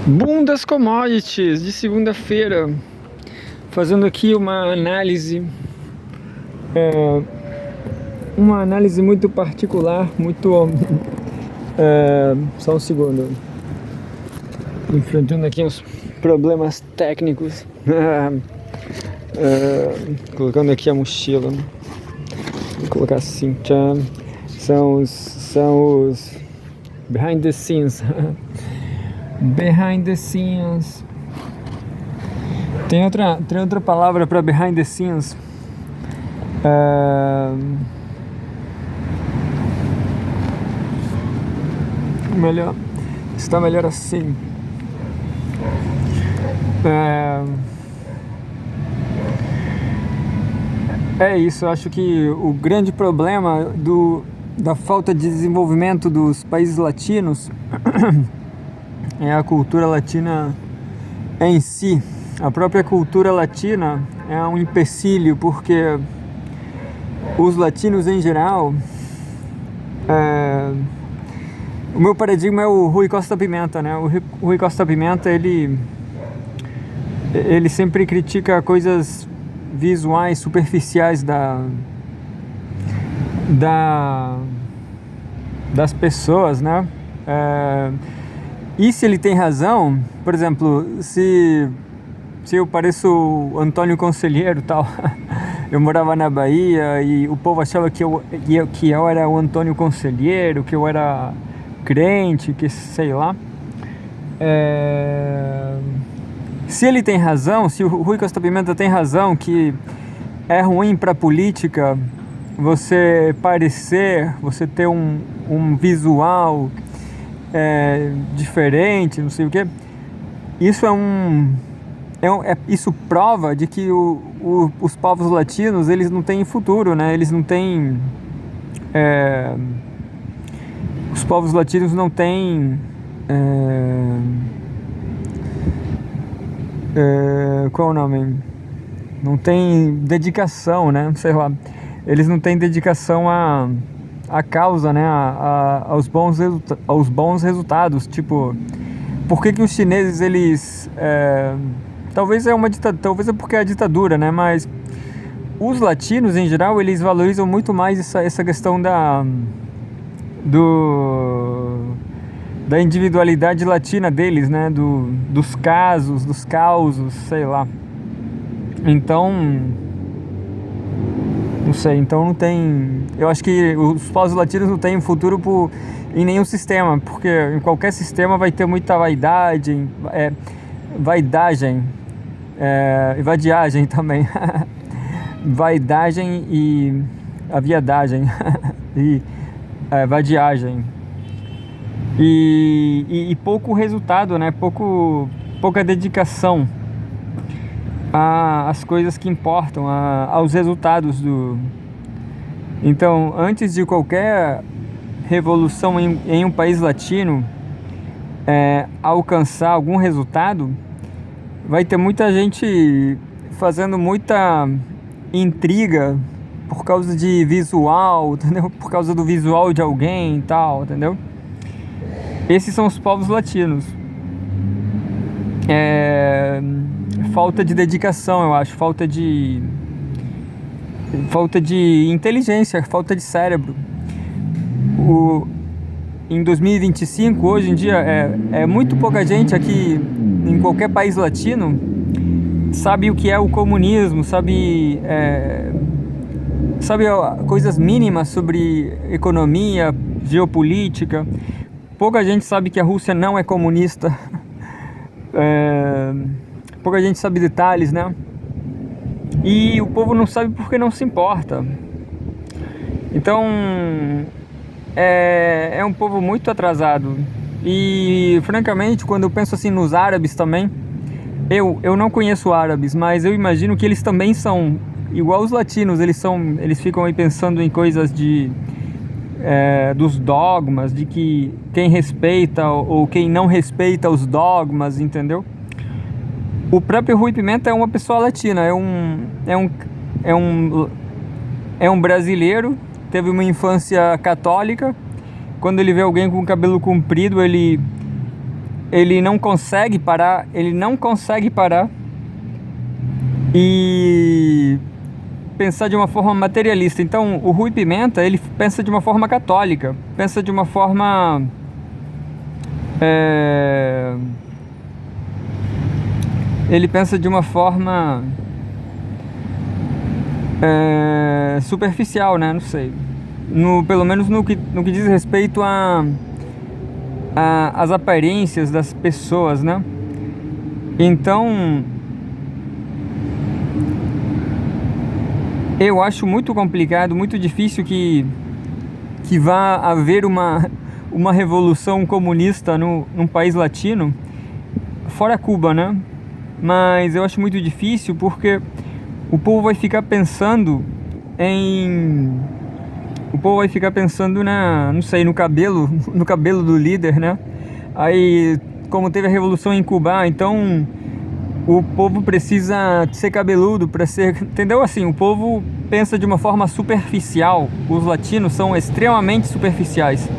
Boom das commodities de segunda-feira, fazendo aqui uma análise muito particular, só um segundo, enfrentando aqui uns problemas técnicos, colocando aqui a mochila, vou colocar assim, tchan. São os behind the scenes. Behind the scenes. Tem outra palavra para behind the scenes. Melhor. Está melhor assim. É isso, eu acho que o grande problema da falta de desenvolvimento dos países latinos é a cultura latina em si. A própria cultura latina é um empecilho, porque os latinos em geral... O meu paradigma é o Rui Costa Pimenta, né? O Rui Costa Pimenta, ele sempre critica coisas visuais, superficiais das pessoas, né? E se ele tem razão, por exemplo, se eu pareço o Antônio Conselheiro e tal, eu morava na Bahia e o povo achava que eu era o Antônio Conselheiro, que eu era crente, que sei lá. Se ele tem razão, se o Rui Costa Pimenta tem razão que é ruim para a política você ter um visual diferente, não sei o que, isso isso prova de que os povos latinos, eles não têm futuro, né? Eles não têm... os povos latinos não têm... qual é o nome? Não tem dedicação, né? Sei lá. Eles não têm dedicação à causa, né? Aos bons resultados. Tipo, por que os chineses, eles... talvez é porque é a ditadura, né? Mas os latinos, em geral, eles valorizam muito mais essa questão da individualidade latina deles, né? Dos causos, sei lá. Então, não sei, então não tem... Eu acho que os povos latinos não têm futuro em nenhum sistema, porque em qualquer sistema vai ter muita vaidade, e vadiagem também. Vaidagem e a viadagem e vadiagem e pouco resultado, né? Pouca dedicação às coisas que importam, aos resultados Então, antes de qualquer revolução em um país latino alcançar algum resultado, vai ter muita gente fazendo muita intriga por causa de visual, entendeu? Por causa do visual de alguém e tal, entendeu? Esses são os povos latinos. Falta de dedicação, eu acho, falta de inteligência, falta de cérebro. Em 2025, hoje em dia, muito pouca gente aqui em qualquer país latino sabe o que é o comunismo, sabe coisas mínimas sobre economia, geopolítica. Pouca gente sabe que a Rússia não é comunista. Pouca gente sabe detalhes, né? E o povo não sabe porque não se importa. Então, é um povo muito atrasado. E, francamente, quando eu penso assim nos árabes também, eu não conheço árabes, mas eu imagino que eles também são igual os latinos. Eles ficam aí pensando em coisas dos dogmas, de que quem respeita ou quem não respeita os dogmas, entendeu? O próprio Rui Pimenta é uma pessoa latina, é um brasileiro, teve uma infância católica. Quando ele vê alguém com cabelo comprido, ele ele não consegue parar, e pensar de uma forma materialista. Então, o Rui Pimenta, ele pensa de uma forma católica, pensa de uma forma ele pensa de uma forma superficial, né? Não sei. Pelo menos no que diz respeito às aparências das pessoas, né? Então, eu acho muito complicado, muito difícil que vá haver uma revolução comunista num país latino, fora Cuba, né? Mas eu acho muito difícil porque o povo vai ficar pensando não sei, no cabelo do líder, né? Aí, como teve a revolução em Cuba, então o povo precisa ser cabeludo para ser, entendeu? Assim, o povo pensa de uma forma superficial. Os latinos são extremamente superficiais.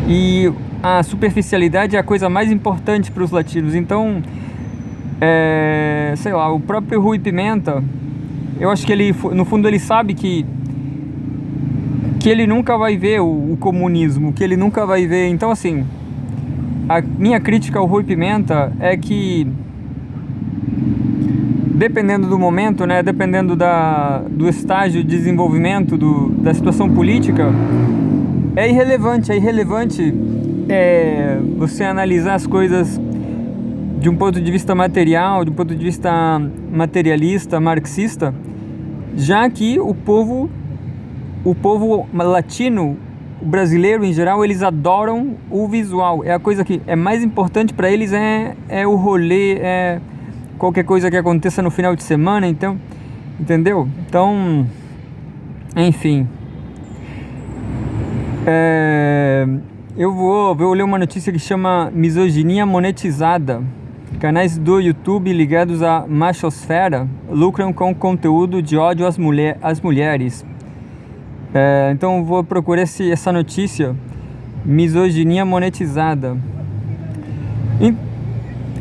E a superficialidade é a coisa mais importante para os latinos. Então, sei lá, o próprio Rui Pimenta, eu acho que ele, no fundo, ele sabe que ele nunca vai ver o comunismo, que ele nunca vai ver. Então, assim, a minha crítica ao Rui Pimenta é que, dependendo do momento, né, dependendo do estágio de desenvolvimento da situação política, é irrelevante você analisar as coisas de um ponto de vista material, de um ponto de vista materialista, marxista, já que o povo latino, o brasileiro em geral, eles adoram o visual. É a coisa que é mais importante para eles, é o rolê, é qualquer coisa que aconteça no final de semana, então, entendeu? Então, enfim, eu vou ler uma notícia que chama Misoginia Monetizada. Canais do YouTube ligados à machosfera lucram com conteúdo de ódio às mulheres. Então eu vou procurar essa notícia, misoginia monetizada.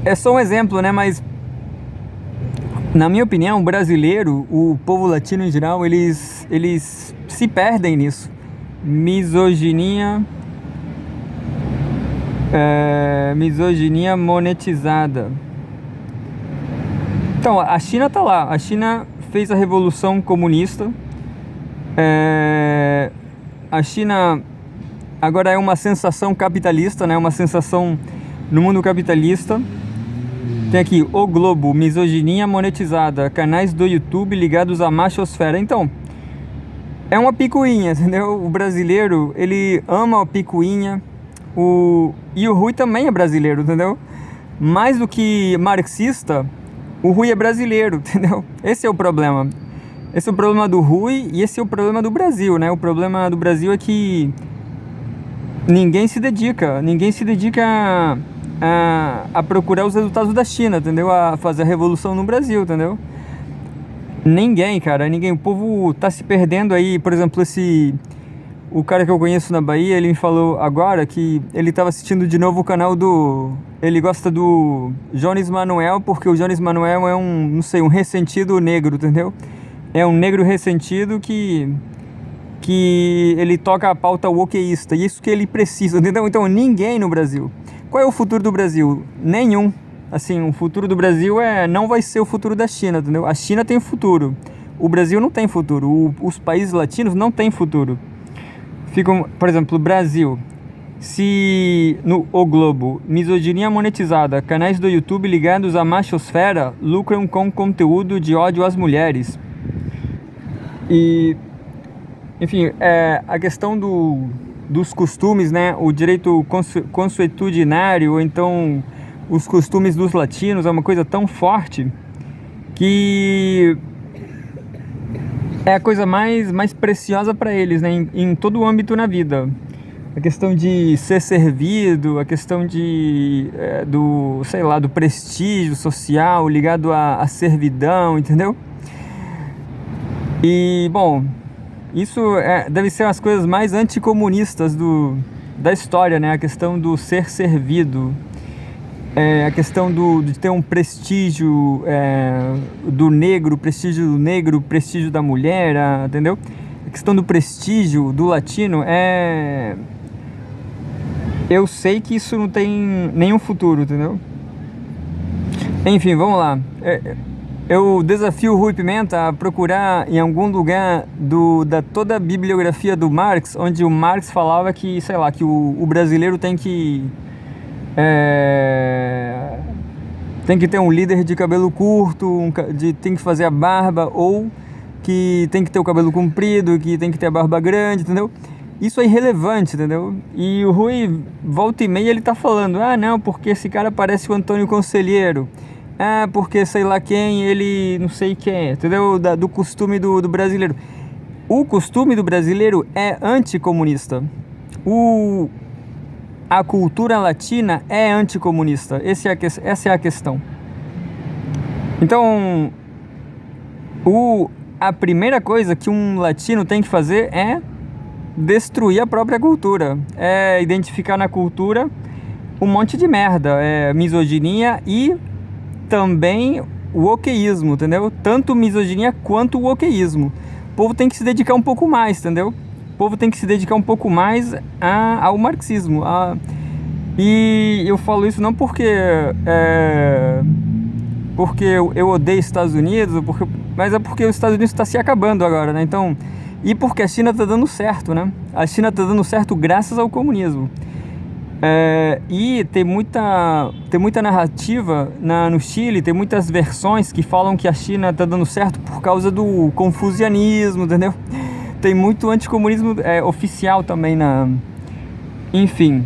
É só um exemplo, né? Mas, na minha opinião, o brasileiro, o povo latino em geral, eles se perdem nisso. Misoginia monetizada. Então, a China tá lá. A China fez a revolução comunista. A China agora é uma sensação capitalista, né? Uma sensação no mundo capitalista. Tem aqui O Globo, misoginia monetizada, canais do YouTube ligados à machosfera. Então, é uma picuinha, entendeu? O brasileiro, ele ama a picuinha. E o Rui também é brasileiro, entendeu? Mais do que marxista, o Rui é brasileiro, entendeu? Esse é o problema. Esse é o problema do Rui e esse é o problema do Brasil, né? O problema do Brasil é que ninguém se dedica a procurar os resultados da China, entendeu? A fazer a revolução no Brasil, entendeu? Ninguém, cara, ninguém. O povo tá se perdendo aí. Por exemplo, o cara que eu conheço na Bahia, ele me falou agora que ele tava assistindo de novo o canal ele gosta do Jones Manuel, porque o Jones Manuel é não sei, um ressentido negro, entendeu? É um negro ressentido que ele toca a pauta wokeísta, e isso que ele precisa, entendeu? Então, ninguém no Brasil. Qual é o futuro do Brasil? Nenhum. Assim, o futuro do Brasil não vai ser o futuro da China, entendeu? A China tem futuro, o Brasil não tem futuro, os países latinos não têm futuro. Por exemplo, o Brasil, se no O Globo, misoginia monetizada, canais do YouTube ligados à machosfera lucram com conteúdo de ódio às mulheres. E, enfim, a questão dos costumes, né? O direito consuetudinário, ou então os costumes dos latinos, é uma coisa tão forte que é a coisa mais preciosa para eles, né? Em todo o âmbito na vida. A questão de ser servido, a questão do prestígio social ligado à servidão, entendeu? E, bom, isso deve ser as coisas mais anticomunistas da história, né? A questão do ser servido, a questão de ter um prestígio prestígio do negro, prestígio da mulher, entendeu? A questão do prestígio do latino eu sei que isso não tem nenhum futuro, entendeu? Enfim, vamos lá. Eu desafio o Rui Pimenta a procurar em algum lugar da toda a bibliografia do Marx, onde o Marx falava que, sei lá, que o brasileiro tem que ter um líder de cabelo curto, tem que fazer a barba, ou que tem que ter o cabelo comprido, que tem que ter a barba grande, entendeu? Isso é irrelevante, entendeu? E o Rui, volta e meia, ele tá falando, não, porque esse cara parece o Antônio Conselheiro, porque sei lá quem, ele não sei quem, entendeu? Do costume do brasileiro. O costume do brasileiro é anticomunista. A cultura latina é anticomunista. Essa é a questão. Então, a primeira coisa que um latino tem que fazer é destruir a própria cultura, identificar na cultura um monte de merda, misoginia e também o wokeísmo, entendeu? Tanto misoginia quanto o wokeísmo. O povo tem que se dedicar um pouco mais, entendeu? O povo tem que se dedicar um pouco mais ao marxismo. E eu falo isso não porque eu odeio Estados Unidos, mas é porque os Estados Unidos está se acabando agora, né? Então, e porque a China está dando certo, né? A China está dando certo graças ao comunismo. E tem muita narrativa no Chile, tem muitas versões que falam que a China está dando certo por causa do confucianismo, entendeu? Tem muito anticomunismo oficial também Enfim.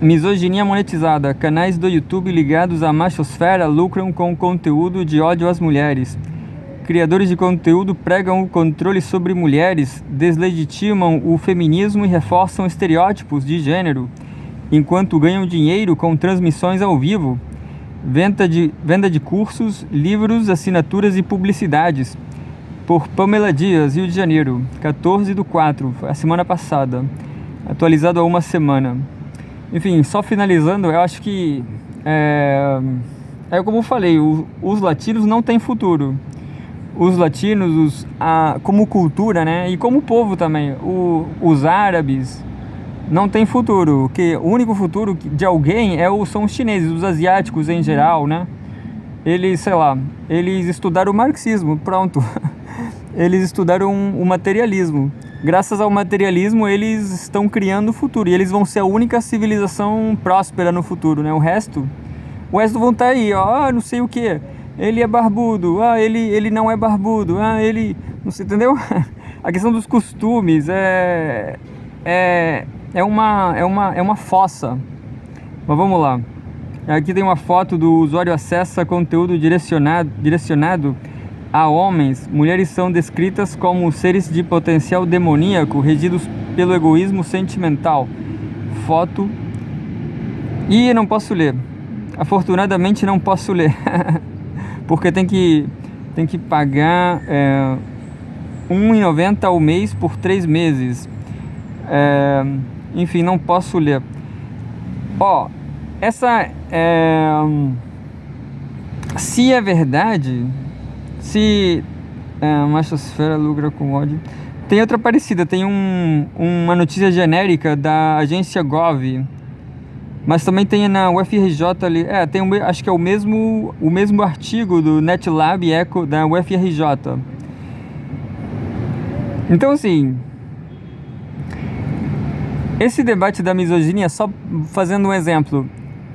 Misoginia monetizada. Canais do YouTube ligados à machosfera lucram com conteúdo de ódio às mulheres. Criadores de conteúdo pregam o controle sobre mulheres, deslegitimam o feminismo e reforçam estereótipos de gênero, enquanto ganham dinheiro com transmissões ao vivo, venda de cursos, livros, assinaturas e publicidades. Por Pamela Dias, Rio de Janeiro, 14/4, a semana passada, atualizado há uma semana. Enfim, só finalizando, eu acho que como eu falei, os latinos não têm futuro. Os latinos, como cultura, né, e como povo também, os árabes não têm futuro, que o único futuro de alguém são os chineses, os asiáticos em geral, né? Eles estudaram o marxismo, pronto. Eles estudaram o materialismo. Graças ao materialismo, eles estão criando o futuro. E eles vão ser a única civilização próspera no futuro, né? O resto vão estar aí, não sei o que. Ele é barbudo, ele não é barbudo, ele... Não sei, entendeu? A questão dos costumes é uma fossa. Mas vamos lá. Aqui tem uma foto do usuário acessa conteúdo direcionado a homens. Mulheres são descritas como seres de potencial demoníaco, regidos pelo egoísmo sentimental. Foto. E não posso ler. Afortunadamente não posso ler. Porque tem que pagar R$1,90 ao mês por 3 meses. Enfim, não posso ler. Se é verdade, se a machosfera lucra com ódio, tem outra parecida, tem uma notícia genérica da agência Gov, mas também tem na UFRJ ali, acho que é o mesmo artigo do NetLab Eco da UFRJ. Então, assim, esse debate da misoginia, só fazendo um exemplo,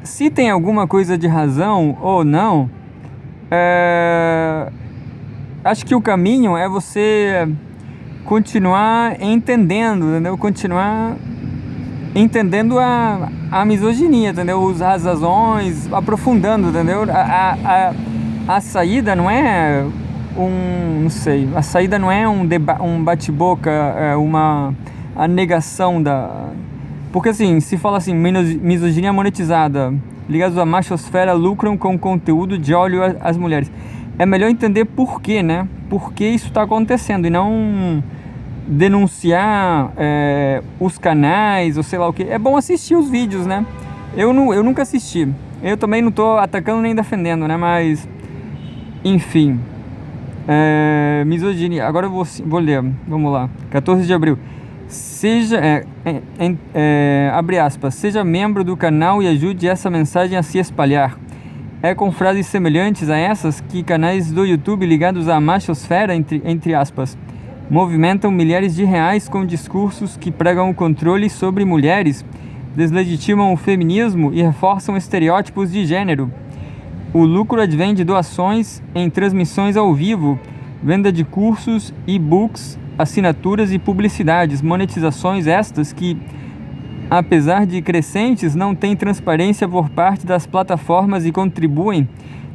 se tem alguma coisa de razão ou não, acho que o caminho é você continuar entendendo, entendeu? Continuar entendendo a misoginia, entendeu? As razões, aprofundando, entendeu? A saída não é não sei, a saída não é um bate-boca, a negação porque assim, se fala assim, misoginia monetizada, ligados à machosfera lucram com conteúdo de ódio às mulheres. É melhor entender por quê, né? Por que isso está acontecendo e não denunciar os canais, ou sei lá o que. É bom assistir os vídeos, né? Eu nunca assisti. Eu também não tô atacando nem defendendo, né? Mas, enfim. Misoginia. Agora eu vou ler. Vamos lá. 14 de abril. Abre aspas. Seja membro do canal e ajude essa mensagem a se espalhar. É com frases semelhantes a essas que canais do YouTube ligados à machosfera, entre aspas, movimentam milhares de reais com discursos que pregam o controle sobre mulheres, deslegitimam o feminismo e reforçam estereótipos de gênero. O lucro advém de doações em transmissões ao vivo, venda de cursos, e-books, assinaturas e publicidades, monetizações estas que, apesar de crescentes, não têm transparência por parte das plataformas e contribuem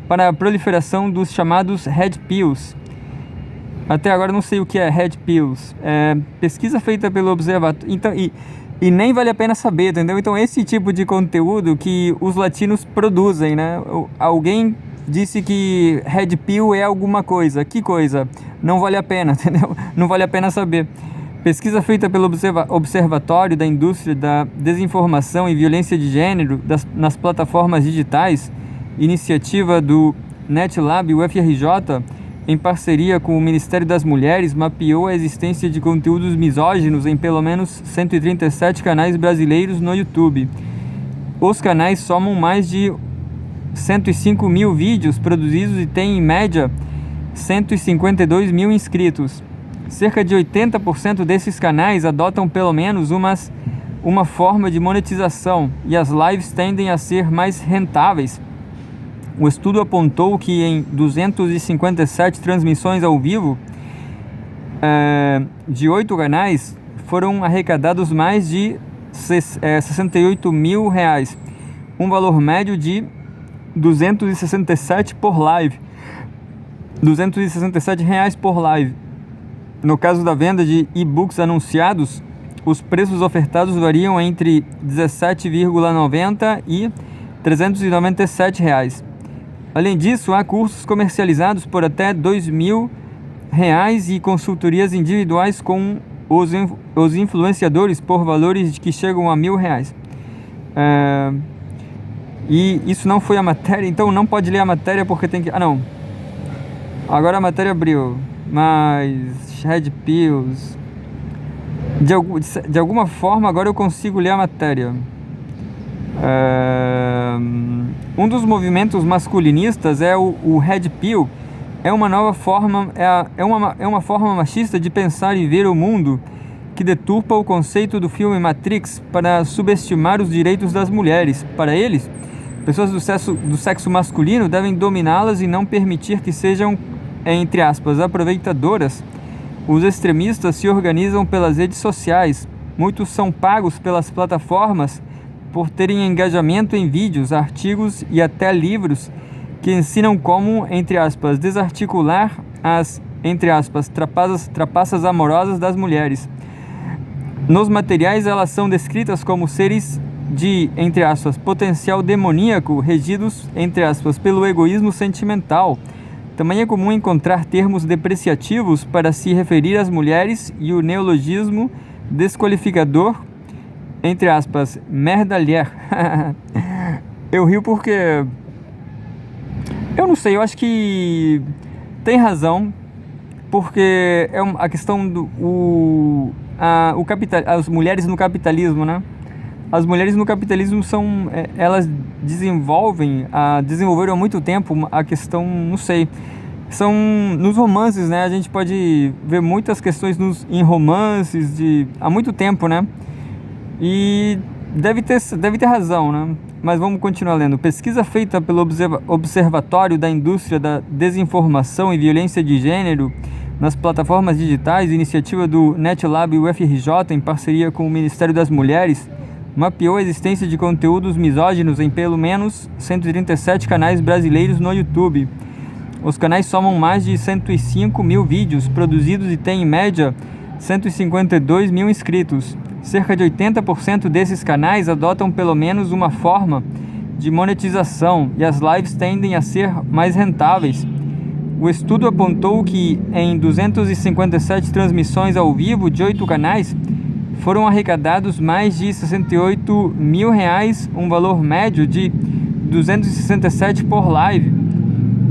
para a proliferação dos chamados Red Pills. Até agora não sei o que é Red Pills. Pesquisa feita pelo Observatório. Então, e nem vale a pena saber, entendeu? Então esse tipo de conteúdo que os latinos produzem, né? Alguém disse que Red Pill é alguma coisa. Que coisa? Não vale a pena, entendeu? Não vale a pena saber. Pesquisa feita pelo Observatório da Indústria da Desinformação e Violência de Gênero nas plataformas digitais, iniciativa do NetLab e UFRJ, em parceria com o Ministério das Mulheres, mapeou a existência de conteúdos misóginos em pelo menos 137 canais brasileiros no YouTube. Os canais somam mais de 105 mil vídeos produzidos e têm, em média, 152 mil inscritos. Cerca de 80% desses canais adotam pelo menos uma forma de monetização e as lives tendem a ser mais rentáveis. O estudo apontou que em 257 transmissões ao vivo de 8 canais foram arrecadados mais de 68 mil reais, um valor médio de 267 por live, 267 reais por live. No caso da venda de e-books anunciados, os preços ofertados variam entre 17,90 e 397 reais. Além disso, há cursos comercializados por até R$2.000 e consultorias individuais com os influenciadores por valores que chegam a R$1.000. E isso não foi a matéria, então não pode ler a matéria porque tem que... Ah, não. Agora a matéria abriu. Mas Red Pills... De alguma forma agora eu consigo ler a matéria. Um dos movimentos masculinistas é o Red Pill. É uma nova forma, é uma forma machista de pensar e ver o mundo que deturpa o conceito do filme Matrix para subestimar os direitos das mulheres. Para eles, pessoas do sexo masculino devem dominá-las e não permitir que sejam, entre aspas, aproveitadoras. Os extremistas se organizam pelas redes sociais. Muitos são pagos pelas plataformas por terem engajamento em vídeos, artigos e até livros que ensinam como, entre aspas, desarticular as, entre aspas, trapaças amorosas das mulheres. Nos materiais, elas são descritas como seres de, entre aspas, potencial demoníaco, regidos, entre aspas, pelo egoísmo sentimental. Também é comum encontrar termos depreciativos para se referir às mulheres e o neologismo desqualificador, entre aspas, merdalher. Eu rio porque... Eu não sei, eu acho que tem razão, porque é a questão do... as mulheres no capitalismo, né? As mulheres no capitalismo são... elas desenvolveram há muito tempo a questão, não sei... São nos romances, né? A gente pode ver muitas questões em romances há muito tempo, né? E deve ter razão, né? Mas vamos continuar lendo. Pesquisa feita pelo Observatório da Indústria da Desinformação e Violência de Gênero nas plataformas digitais, iniciativa do NetLab e UFRJ, em parceria com o Ministério das Mulheres, mapeou a existência de conteúdos misóginos em pelo menos 137 canais brasileiros no YouTube. Os canais somam mais de 105 mil vídeos produzidos e têm, em média, 152 mil inscritos. Cerca de 80% desses canais adotam pelo menos uma forma de monetização e as lives tendem a ser mais rentáveis. O estudo apontou que em 257 transmissões ao vivo de 8 canais, foram arrecadados mais de 68 mil reais, um valor médio de 267 por live.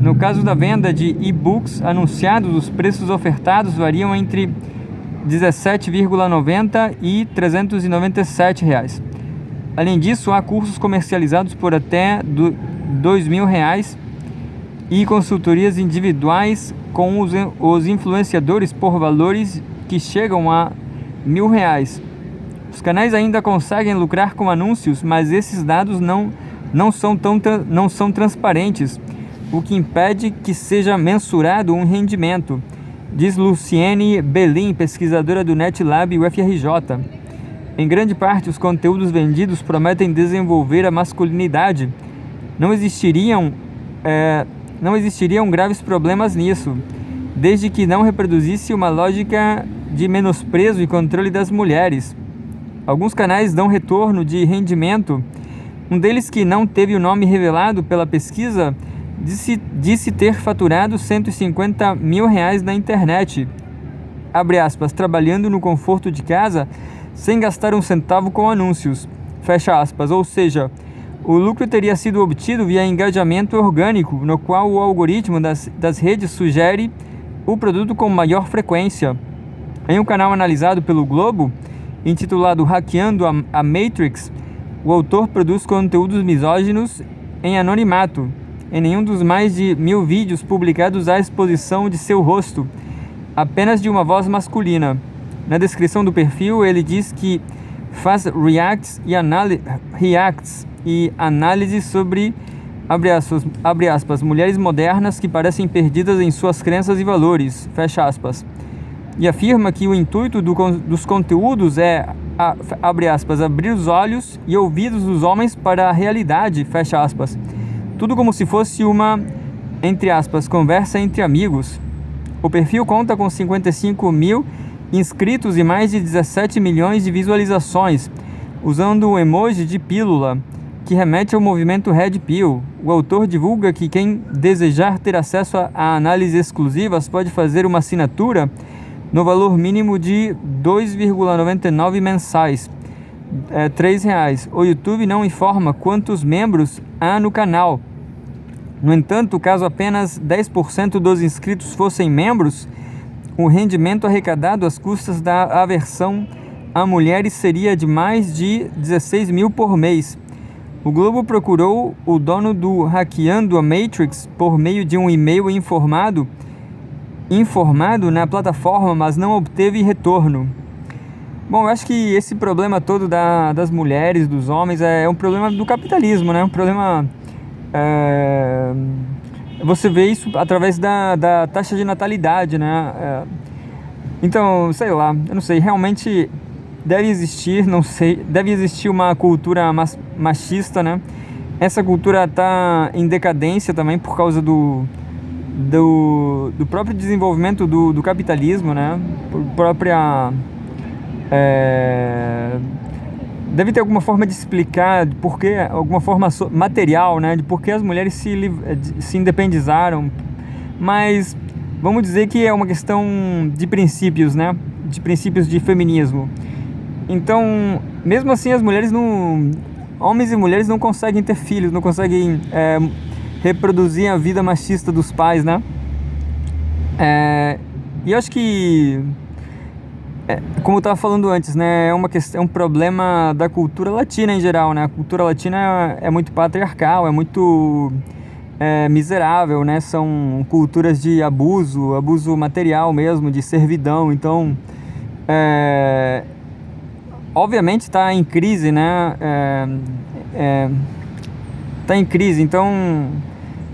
No caso da venda de e-books anunciados, os preços ofertados variam entre 17,90 e 397 reais. Além disso, há cursos comercializados por até R$ 2.000 e consultorias individuais com os influenciadores por valores que chegam a R$ 1.000. Os canais ainda conseguem lucrar com anúncios, mas esses dados não são transparentes, o que impede que seja mensurado um rendimento, diz Luciene Belin, pesquisadora do NetLab UFRJ. Em grande parte, os conteúdos vendidos prometem desenvolver a masculinidade. Não existiriam graves problemas nisso, desde que não reproduzisse uma lógica de menosprezo e controle das mulheres. Alguns canais dão retorno de rendimento. Um deles, que não teve o nome revelado pela pesquisa, disse ter faturado R$ 150 mil na internet, abre aspas, trabalhando no conforto de casa sem gastar um centavo com anúncios, fecha aspas. Ou seja, o lucro teria sido obtido via engajamento orgânico, no qual o algoritmo das redes sugere o produto com maior frequência. Em um canal analisado pelo Globo, intitulado Hackeando a Matrix, o autor produz conteúdos misóginos em anonimato. Em nenhum dos mais de 1.000 vídeos publicados há exposição de seu rosto, apenas de uma voz masculina. Na descrição do perfil, ele diz que faz reacts e análises sobre, abre aspas, mulheres modernas que parecem perdidas em suas crenças e valores, fecha aspas. E afirma que o intuito dos conteúdos é, abre aspas, abrir os olhos e ouvidos dos homens para a realidade, fecha aspas. Tudo como se fosse uma, entre aspas, conversa entre amigos. O perfil conta com 55 mil inscritos e mais de 17 milhões de visualizações, usando o emoji de pílula, que remete ao movimento Red Pill. O autor divulga que quem desejar ter acesso a análises exclusivas pode fazer uma assinatura no valor mínimo de 2,99 mensais, R$ 3. O YouTube não informa quantos membros há no canal. No entanto, caso apenas 10% dos inscritos fossem membros, o rendimento arrecadado às custas da aversão a mulheres seria de mais de 16 mil por mês. O Globo procurou o dono do Hackeando a Matrix por meio de um e-mail informado na plataforma, mas não obteve retorno. Bom, eu acho que esse problema todo das mulheres, dos homens, é um problema do capitalismo, né? Um problema... você vê isso através da taxa de natalidade, né? Então, sei lá, eu não sei, realmente deve existir uma cultura machista, né? Essa cultura está em decadência também por causa do próprio desenvolvimento do capitalismo, né? Por própria... deve ter alguma forma de explicar porque, alguma forma material, né, de por que as mulheres se independizaram, mas vamos dizer que é uma questão de princípios, né, de princípios de feminismo. Então, mesmo assim, homens e mulheres não conseguem ter filhos, não conseguem reproduzir a vida machista dos pais, né? E eu acho que, como eu estava falando antes, né, é um problema da cultura latina em geral, né? A cultura latina é muito patriarcal, é muito miserável, né? São culturas de abuso material mesmo, de servidão. Então, obviamente está em crise, né? Está em crise, então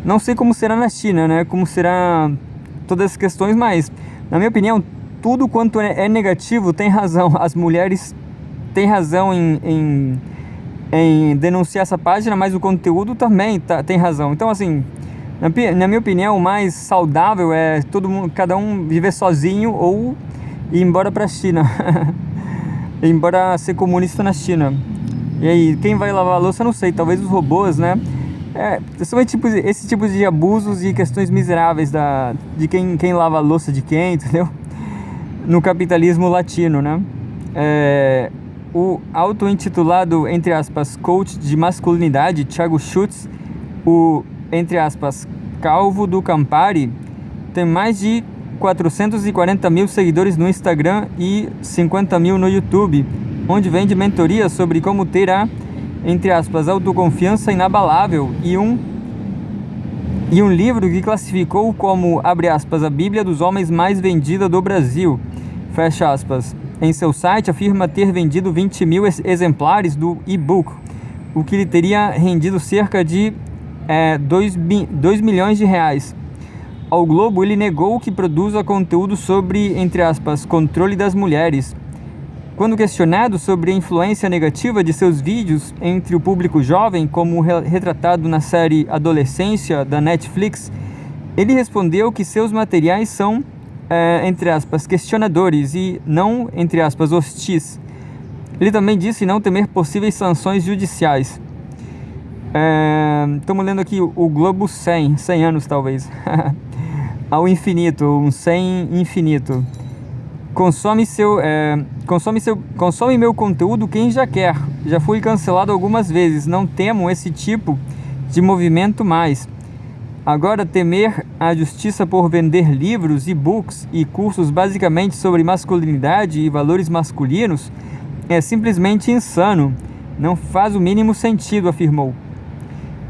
não sei como será na China, né? Como será todas as questões, mas na minha opinião, tudo quanto é negativo tem razão. As mulheres têm razão em denunciar essa página, mas o conteúdo também tem razão. Então, assim, na minha opinião, o mais saudável é cada um viver sozinho ou ir embora para a China. Ir embora ser comunista na China. E aí, quem vai lavar a louça, não sei, talvez os robôs, né? São esse tipo de abusos e questões miseráveis de quem lava a louça de quem, entendeu? No capitalismo latino, né? O auto-intitulado, entre aspas, coach de masculinidade, Thiago Schultz, o, entre aspas, calvo do Campari, tem mais de 440 mil seguidores no Instagram e 50 mil no YouTube, onde vende mentorias sobre como ter a, entre aspas, autoconfiança inabalável e um livro que classificou como, abre aspas, a Bíblia dos homens mais vendida do Brasil, fecha aspas. Em seu site afirma ter vendido 20 mil exemplares do e-book, o que lhe teria rendido cerca de 2 milhões de reais. Ao Globo, ele negou que produza conteúdo sobre, entre aspas, controle das mulheres. Quando questionado sobre a influência negativa de seus vídeos entre o público jovem, como retratado na série Adolescência da Netflix, ele respondeu que seus materiais são, entre aspas, questionadores e não, entre aspas, hostis. Ele também disse não temer possíveis sanções judiciais. Estamos lendo aqui o Globo 100 anos talvez. Ao infinito, um 100 infinito. Consome meu conteúdo quem já quer. Já fui cancelado algumas vezes. Não temo esse tipo de movimento mais. Agora, temer a justiça por vender livros, e-books e cursos basicamente sobre masculinidade e valores masculinos é simplesmente insano. Não faz o mínimo sentido, afirmou.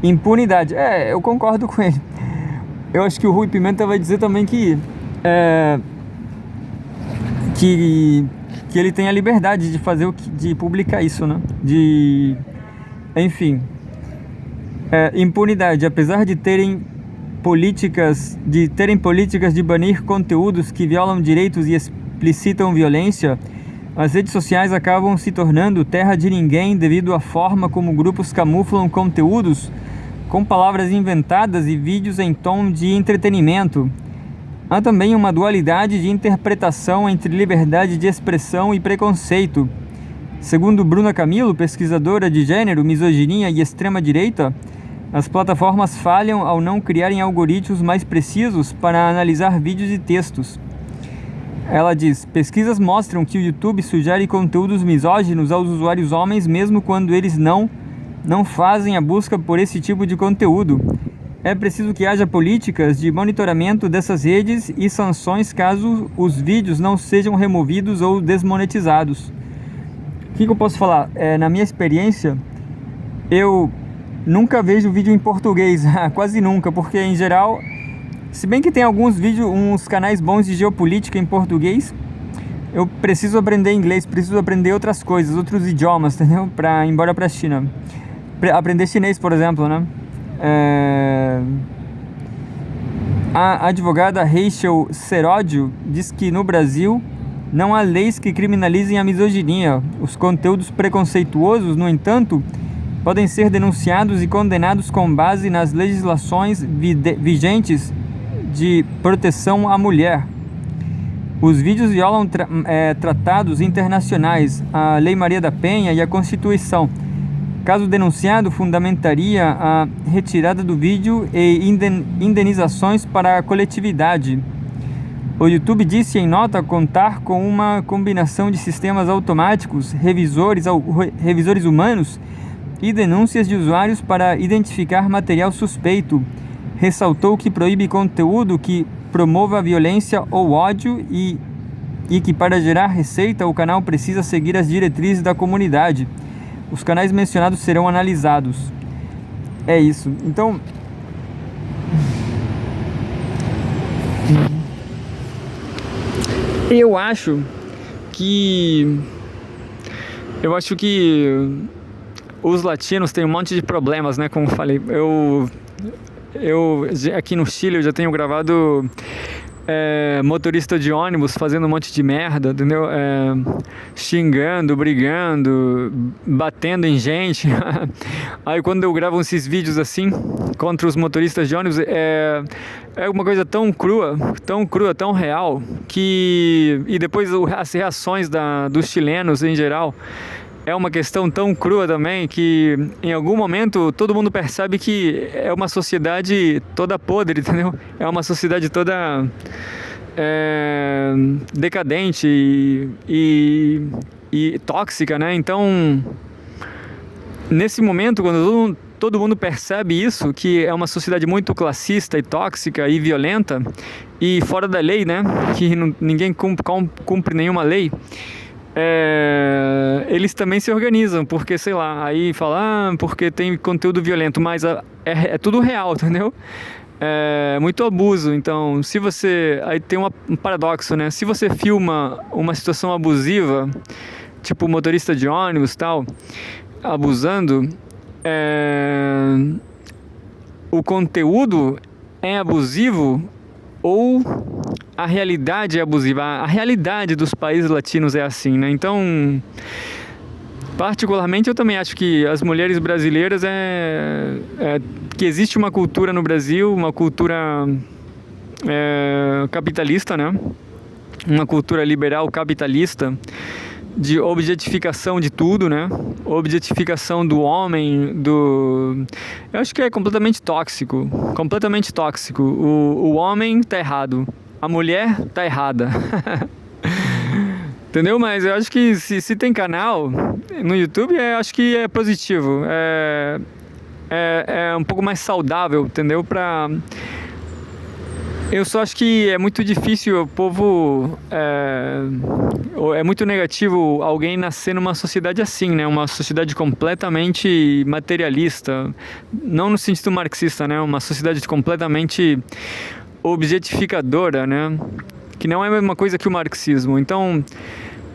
Impunidade. Eu concordo com ele. Eu acho que o Rui Pimenta vai dizer também que ele tem a liberdade de fazer de publicar isso, né? Enfim. Impunidade. Apesar de terem políticas de banir conteúdos que violam direitos e explicitam violência, as redes sociais acabam se tornando terra de ninguém devido à forma como grupos camuflam conteúdos com palavras inventadas e vídeos em tom de entretenimento. Há também uma dualidade de interpretação entre liberdade de expressão e preconceito. Segundo Bruna Camilo, pesquisadora de gênero, misoginia e extrema-direita, as plataformas falham ao não criarem algoritmos mais precisos para analisar vídeos e textos. Ela diz: pesquisas mostram que o YouTube sugere conteúdos misóginos aos usuários homens mesmo quando eles não fazem a busca por esse tipo de conteúdo. É preciso que haja políticas de monitoramento dessas redes e sanções caso os vídeos não sejam removidos ou desmonetizados. O que eu posso falar? Na minha experiência, eu nunca vejo vídeo em português, quase nunca, porque em geral, se bem que tem alguns vídeos, uns canais bons de geopolítica em português, eu preciso aprender inglês, preciso aprender outras coisas, outros idiomas, entendeu? Para ir embora para a China. Aprender chinês, por exemplo, né? A advogada Rachel Seródio diz que no Brasil não há leis que criminalizem a misoginia. Os conteúdos preconceituosos, no entanto, podem ser denunciados e condenados com base nas legislações vigentes de proteção à mulher. Os vídeos violam tratados internacionais, a Lei Maria da Penha e a Constituição. Caso denunciado, fundamentaria a retirada do vídeo e indenizações para a coletividade. O YouTube disse em nota contar com uma combinação de sistemas automáticos, revisores humanos e denúncias de usuários para identificar material suspeito. Ressaltou que proíbe conteúdo que promova a violência ou ódio e que para gerar receita o canal precisa seguir as diretrizes da comunidade. Os canais mencionados serão analisados. É isso. Então, eu acho que os latinos têm um monte de problemas, né? Como eu falei, eu aqui no Chile eu já tenho gravado motorista de ônibus fazendo um monte de merda, entendeu? Xingando, brigando, batendo em gente. Aí quando eu gravo esses vídeos assim contra os motoristas de ônibus, é uma coisa tão crua, tão real, que e depois as reações dos chilenos em geral é uma questão tão crua também que em algum momento todo mundo percebe que é uma sociedade toda podre, entendeu? É uma sociedade toda decadente e tóxica, né? Então, nesse momento, quando todo mundo percebe isso, que é uma sociedade muito classista e tóxica e violenta e fora da lei, né? Que ninguém cumpre nenhuma lei. Eles também se organizam, porque, sei lá, aí fala, porque tem conteúdo violento, mas é tudo real, entendeu? É muito abuso. Então, se você... Aí tem um paradoxo, né? Se você filma uma situação abusiva, tipo motorista de ônibus e tal, abusando, o conteúdo é abusivo ou a realidade é abusiva? A realidade dos países latinos é assim, né? Então, particularmente, eu também acho que as mulheres brasileiras que existe uma cultura no Brasil, uma cultura capitalista, né? Uma cultura liberal capitalista de objetificação de tudo, né? Objetificação do homem, eu acho que é completamente tóxico, completamente tóxico. O homem tá errado, a mulher tá errada. Entendeu? Mas eu acho que se tem canal no YouTube, acho que é positivo. É um pouco mais saudável, entendeu? Eu só acho que é muito difícil o povo... É muito negativo alguém nascer numa sociedade assim, né? Uma sociedade completamente materialista. Não no sentido marxista, né? Uma sociedade completamente objetificadora, né? Que não é a mesma coisa que o marxismo. Então,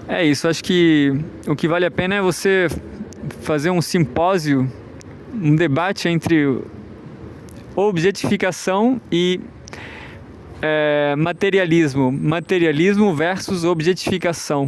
é isso. Acho que o que vale a pena é você fazer um simpósio, um debate entre objetificação e materialismo. Materialismo versus objetificação.